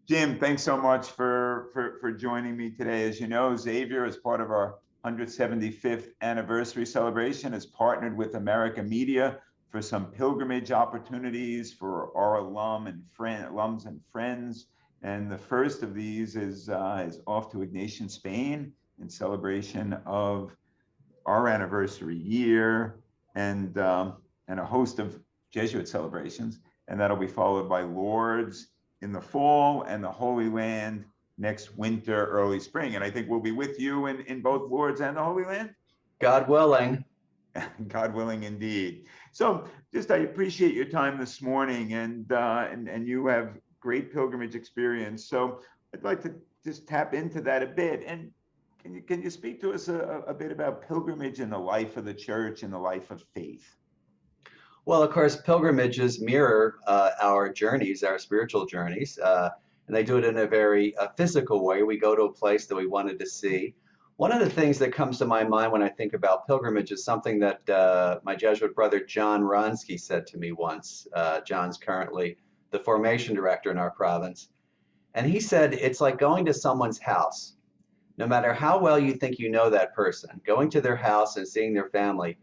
Jim, thanks so much for joining me today. As you know, Xavier, as part of our 175th anniversary celebration, has partnered with America Media for some pilgrimage opportunities for our alums and friends. And the first of these is off to Ignatian, Spain, in celebration of our anniversary year, and a host of Jesuit celebrations. And that'll be followed by Lourdes in the fall and the Holy Land next winter, early spring. And I think we'll be with you in both Lourdes and the Holy Land. God willing. God willing, indeed. So I appreciate your time this morning, and you have great pilgrimage experience. So I'd like to just tap into that a bit. And can you speak to us a bit about pilgrimage in the life of the church and the life of faith? Well, of course, pilgrimages mirror our journeys, our spiritual journeys, and they do it in a very physical way. We go to a place that we wanted to see. One of the things that comes to my mind when I think about pilgrimage is something that my Jesuit brother John Raslowsky said to me once. John's currently the formation director in our province. And he said, it's like going to someone's house. No matter how well you think you know that person, going to their house and seeing their family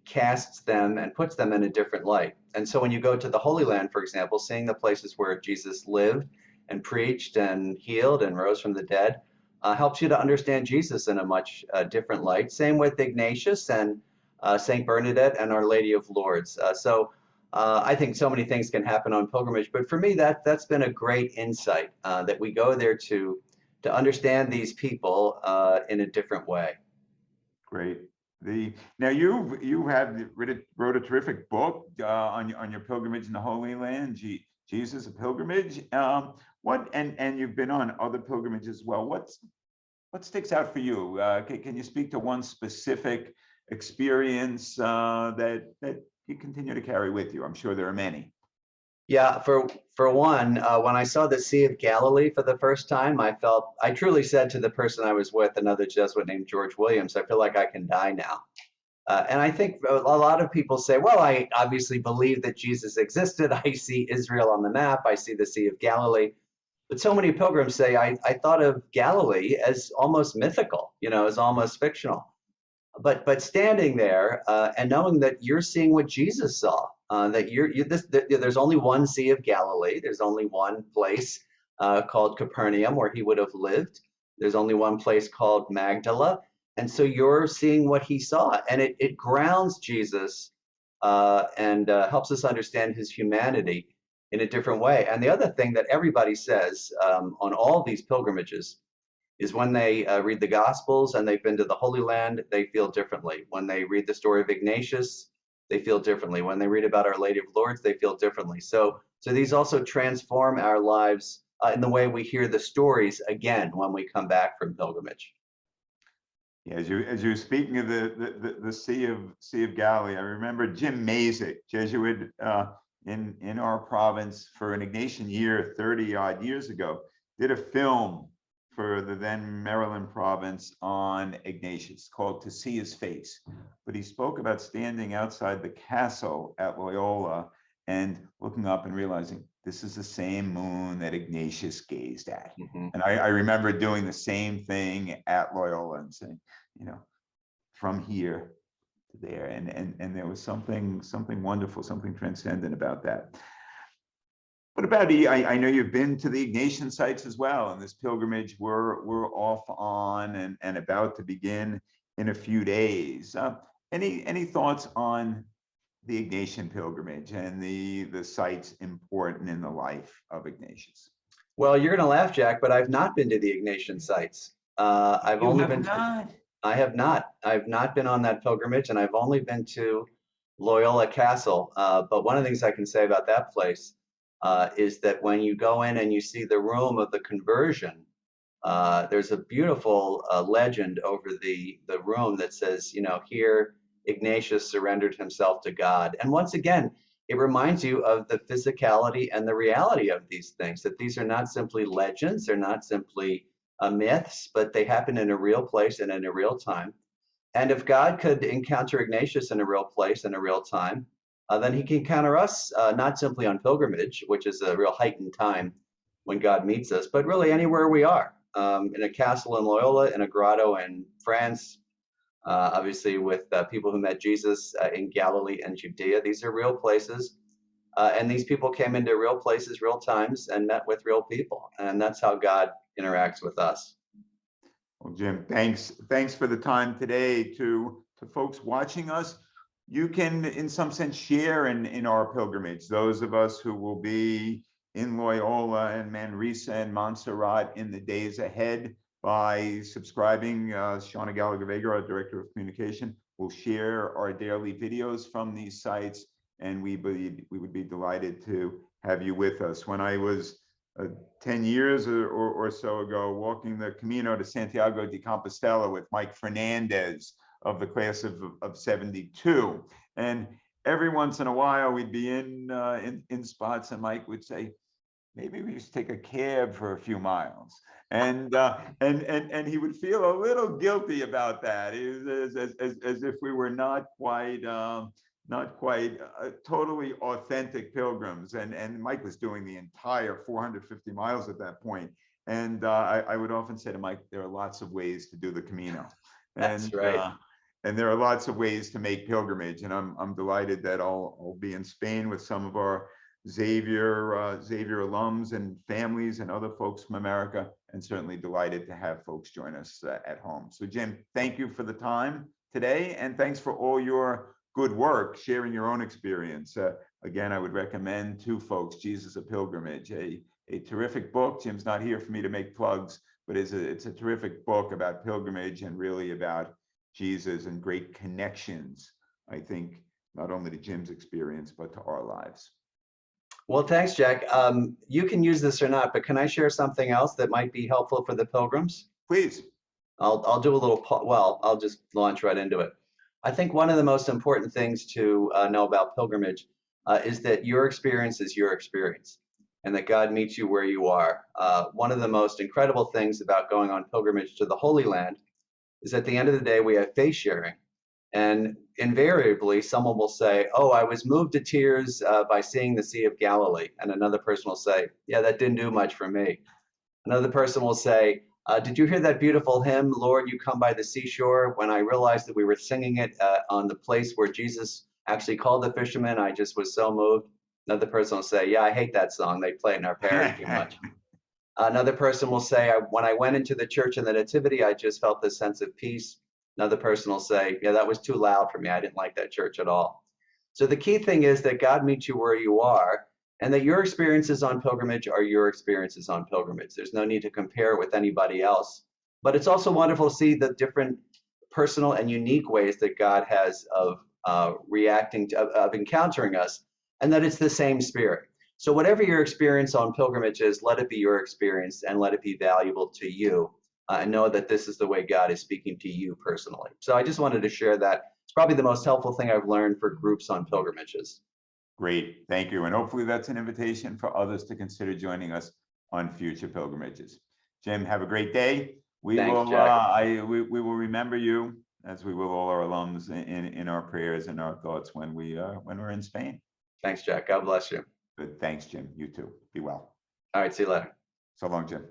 casts them and puts them in a different light. And so when you go to the Holy Land, for example, seeing the places where Jesus lived and preached and healed and rose from the dead, helps you to understand Jesus in a much different light. Same with Ignatius and Saint Bernadette and Our Lady of Lourdes. I think so many things can happen on pilgrimage, but for me, that's been a great insight, that we go there to understand these people in a different way. Great. Now you have wrote a terrific book on your pilgrimage in the Holy Land, Jesus, a Pilgrimage. And you've been on other pilgrimages as well. What sticks out for you? Can you speak to one specific experience that you continue to carry with you? I'm sure there are many. Yeah, for one, when I saw the Sea of Galilee for the first time, I truly said to the person I was with, another Jesuit named George Williams, I feel like I can die now. And I think a lot of people say, well, I obviously believe that Jesus existed. I see Israel on the map. I see the Sea of Galilee. But so many pilgrims say, I thought of Galilee as almost mythical, as almost fictional. But standing there and knowing that you're seeing what Jesus saw, that there's only one Sea of Galilee. There's only one place called Capernaum where he would have lived. There's only one place called Magdala. And so you're seeing what he saw, and it grounds Jesus and helps us understand his humanity in a different way. And the other thing that everybody says on all these pilgrimages is when they read the Gospels and they've been to the Holy Land, they feel differently. When they read the story of Ignatius, they feel differently. When they read about Our Lady of Lourdes, they feel differently. So these also transform our lives in the way we hear the stories again when we come back from pilgrimage. Yeah, as you're speaking of the Sea of Galilee, I remember Jim Mazik, Jesuit in our province for an Ignatian year 30 odd years ago, did a film for the then Maryland province on Ignatius called To See His Face. But he spoke about standing outside the castle at Loyola and looking up and realizing this is the same moon that Ignatius gazed at. Mm-hmm. And I remember doing the same thing at Loyola and saying, from here to there. And there was something wonderful, something transcendent about that. What about, I know you've been to the Ignatian sites as well, and this pilgrimage we're off on and about to begin in a few days. Any thoughts on the Ignatian pilgrimage and the sites important in the life of Ignatius? Well, you're going to laugh, Jack, but I've not been to the Ignatian sites. I have not. I've not been on that pilgrimage, and I've only been to Loyola Castle. But one of the things I can say about that place is that when you go in and you see the room of the conversion, there's a beautiful legend over the room that says, here Ignatius surrendered himself to God. And once again, it reminds you of the physicality and the reality of these things, that these are not simply legends, they're not simply myths, but they happen in a real place and in a real time. And if God could encounter Ignatius in a real place and a real time, then he can encounter us not simply on pilgrimage, which is a real heightened time, when God meets us, but really anywhere we are, in a castle in Loyola, in a grotto in France, obviously with people who met Jesus in Galilee and Judea. These are real places. And these people came into real places, real times, and met with real people. And that's how God interacts with us. Well, Jim, thanks for the time today. To folks watching us, you can, in some sense, share in our pilgrimage. Those of us who will be in Loyola and Manresa and Montserrat in the days ahead by subscribing. Shauna Gallagher-Vega, our Director of Communication, will share our daily videos from these sites, and we would be delighted to have you with us. When I was 10 years or so ago, walking the Camino to Santiago de Compostela with Mike Fernandez of the class of 72. And every once in a while, we'd be in spots, and Mike would say, maybe we just take a cab for a few miles. And he would feel a little guilty about that, as if we were not quite totally authentic pilgrims. And Mike was doing the entire 450 miles at that point. And I would often say to Mike, there are lots of ways to do the Camino. That's right. And there are lots of ways to make pilgrimage. And I'm delighted that I'll be in Spain with some of our Xavier alums and families and other folks from America, and certainly delighted to have folks join us at home. So Jim, thank you for the time today, and thanks for all your good work sharing your own experience. Again, I would recommend to folks Jesus, a Pilgrimage, a terrific book. Jim's not here for me to make plugs, but it's a terrific book about pilgrimage and really about Jesus and great connections, I think, not only to Jim's experience, but to our lives. Well, thanks, Jack. You can use this or not, but can I share something else that might be helpful for the pilgrims? Please. I'll do a little, well, I'll just launch right into it. I think one of the most important things to know about pilgrimage is that your experience is your experience, and that God meets you where you are. One of the most incredible things about going on pilgrimage to the Holy Land is at the end of the day, we have faith sharing. And invariably, someone will say, oh, I was moved to tears by seeing the Sea of Galilee. And another person will say, yeah, that didn't do much for me. Another person will say, did you hear that beautiful hymn, Lord, you come by the seashore? When I realized that we were singing it on the place where Jesus actually called the fishermen, I just was so moved. Another person will say, yeah, I hate that song. They play it in our parish too much. Another person will say, when I went into the church in the Nativity, I just felt this sense of peace. Another person will say, yeah, that was too loud for me. I didn't like that church at all. So the key thing is that God meets you where you are, and that your experiences on pilgrimage are your experiences on pilgrimage. There's no need to compare with anybody else. But it's also wonderful to see the different personal and unique ways that God has of reacting to, of encountering us, and that it's the same spirit. So whatever your experience on pilgrimage is, let it be your experience and let it be valuable to you. And know that this is the way God is speaking to you personally. So I just wanted to share that. It's probably the most helpful thing I've learned for groups on pilgrimages. Great, thank you. And hopefully that's an invitation for others to consider joining us on future pilgrimages. Jim, have a great day. Thanks, Jack. We will remember you, as we will all our alums, in our prayers and our thoughts when we're in Spain. Thanks, Jack. God bless you. Good, thanks, Jim. You too. Be well. All right, see you later. So long, Jim.